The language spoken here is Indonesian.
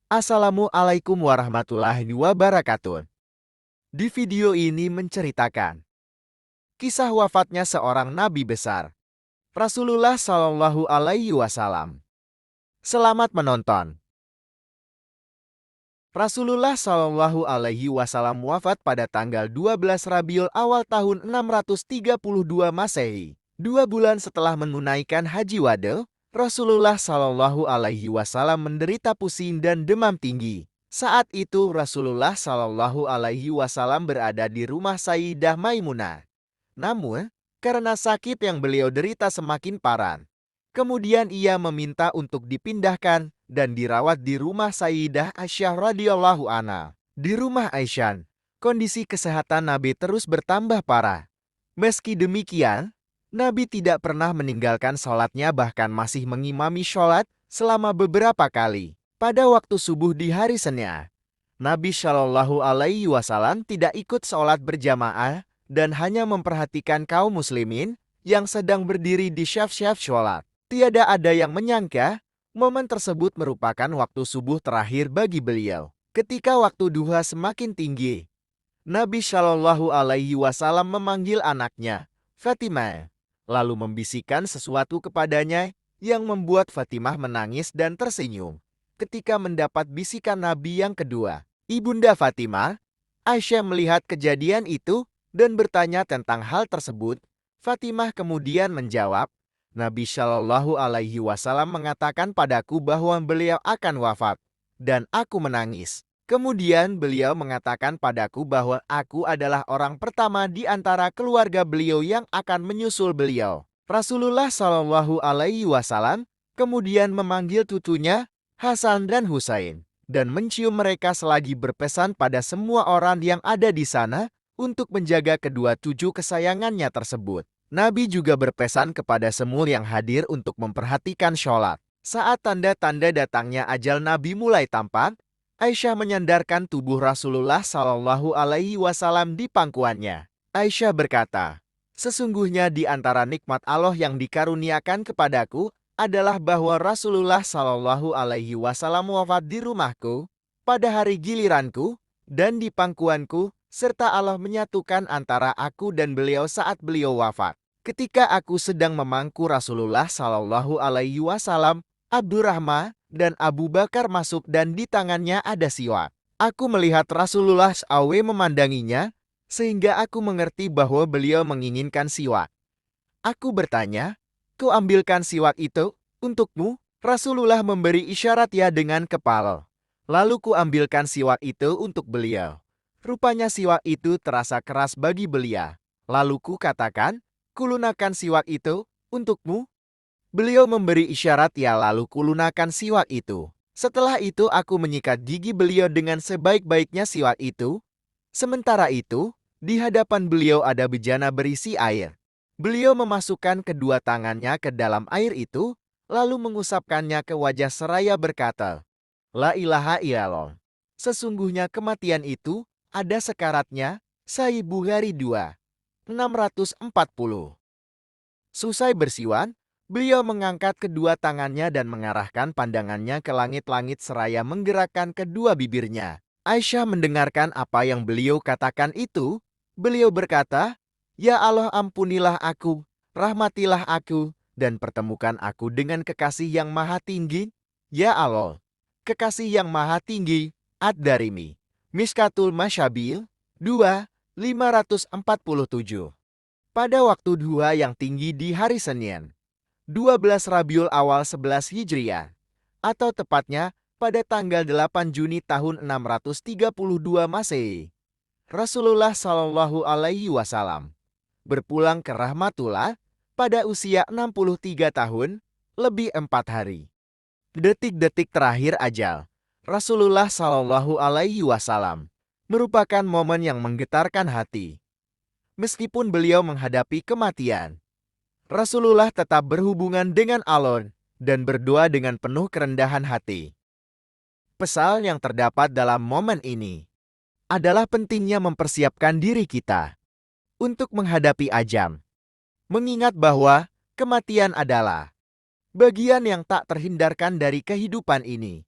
Assalamualaikum warahmatullahi wabarakatuh. Di video ini menceritakan kisah wafatnya seorang nabi besar, Rasulullah Shallallahu Alaihi Wasallam. Selamat menonton. Rasulullah Shallallahu Alaihi Wasallam wafat pada tanggal 12 Rabiul Awal tahun 632 Masehi. 2 bulan setelah menunaikan haji wada, Rasulullah Shallallahu Alaihi Wasallam menderita pusing dan demam tinggi. Saat itu Rasulullah Shallallahu Alaihi Wasallam berada di rumah Sayyidah Maimunah. Namun, karena sakit yang beliau derita semakin parah, kemudian ia meminta untuk dipindahkan dan dirawat di rumah Sayyidah Aisyah radhiyallahu anha. Di rumah Aisyah, kondisi kesehatan Nabi terus bertambah parah. Meski demikian, Nabi tidak pernah meninggalkan sholatnya, bahkan masih mengimami sholat selama beberapa kali. Pada waktu subuh di hari Senin, Nabi Shallallahu Alaihi Wasallam tidak ikut sholat berjamaah dan hanya memperhatikan kaum muslimin yang sedang berdiri di syaf-syaf sholat. Tiada ada yang menyangka momen tersebut merupakan waktu subuh terakhir bagi beliau. Ketika waktu duha semakin tinggi, Nabi Shallallahu Alaihi Wasallam memanggil anaknya, Fatimah, lalu membisikkan sesuatu kepadanya yang membuat Fatimah menangis dan tersenyum. Ketika mendapat bisikan Nabi yang kedua, Ibunda Fatimah, Aisyah melihat kejadian itu dan bertanya tentang hal tersebut. Fatimah kemudian menjawab, Nabi Shallallahu Alaihi Wasallam mengatakan padaku bahwa beliau akan wafat, dan aku menangis. Kemudian beliau mengatakan padaku bahwa aku adalah orang pertama di antara keluarga beliau yang akan menyusul beliau. Rasulullah Shallallahu Alaihi Wasallam kemudian memanggil cucunya Hasan dan Husain dan mencium mereka selagi berpesan pada semua orang yang ada di sana untuk menjaga kedua cucu kesayangannya tersebut. Nabi juga berpesan kepada semua yang hadir untuk memperhatikan sholat. Saat tanda-tanda datangnya ajal Nabi mulai tampak, Aisyah menyandarkan tubuh Rasulullah Shallallahu Alaihi Wasallam di pangkuannya. Aisyah berkata, sesungguhnya di antara nikmat Allah yang dikaruniakan kepadaku adalah bahwa Rasulullah Shallallahu Alaihi Wasallam wafat di rumahku pada hari giliranku dan di pangkuanku, serta Allah menyatukan antara aku dan beliau saat beliau wafat. Ketika aku sedang memangku Rasulullah Shallallahu Alaihi Wasallam, Abdurrahman dan Abu Bakar masuk dan di tangannya ada siwak. Aku melihat Rasulullah SAW memandanginya, sehingga aku mengerti bahwa beliau menginginkan siwak. Aku bertanya, "Ku ambilkan siwak itu untukmu?" Rasulullah memberi isyarat ya dengan kepala. Lalu ku ambilkan siwak itu untuk beliau. Rupanya siwak itu terasa keras bagi beliau. Lalu ku katakan, "Kulunakan siwak itu untukmu?" Beliau memberi isyarat ya, lalu kulunakan siwak itu. Setelah itu aku menyikat gigi beliau dengan sebaik-baiknya siwak itu. Sementara itu, di hadapan beliau ada bejana berisi air. Beliau memasukkan kedua tangannya ke dalam air itu, lalu mengusapkannya ke wajah seraya berkata, La ilaha illallah. Sesungguhnya kematian itu ada sekaratnya. Sahih Bukhari 2, 640. Selesai bersiwan, beliau mengangkat kedua tangannya dan mengarahkan pandangannya ke langit-langit seraya menggerakkan kedua bibirnya. Aisyah mendengarkan apa yang beliau katakan itu. Beliau berkata, Ya Allah, ampunilah aku, rahmatilah aku, dan pertemukan aku dengan kekasih yang maha tinggi. Ya Allah, kekasih yang maha tinggi, Ad-Darimi. Miskatul Masyabil 2, 547. Pada waktu duha yang tinggi di hari Senin, 12 Rabiul Awal 11 Hijriah, atau tepatnya pada tanggal 8 Juni tahun 632 Masehi, Rasulullah Shallallahu Alaihi Wasallam berpulang ke rahmatullah pada usia 63 tahun, lebih 4 hari. Detik-detik terakhir ajal Rasulullah Shallallahu Alaihi Wasallam merupakan momen yang menggetarkan hati. Meskipun beliau menghadapi kematian, Rasulullah tetap berhubungan dengan Allah dan berdoa dengan penuh kerendahan hati. Pesan yang terdapat dalam momen ini adalah pentingnya mempersiapkan diri kita untuk menghadapi ajal. Mengingat bahwa kematian adalah bagian yang tak terhindarkan dari kehidupan ini.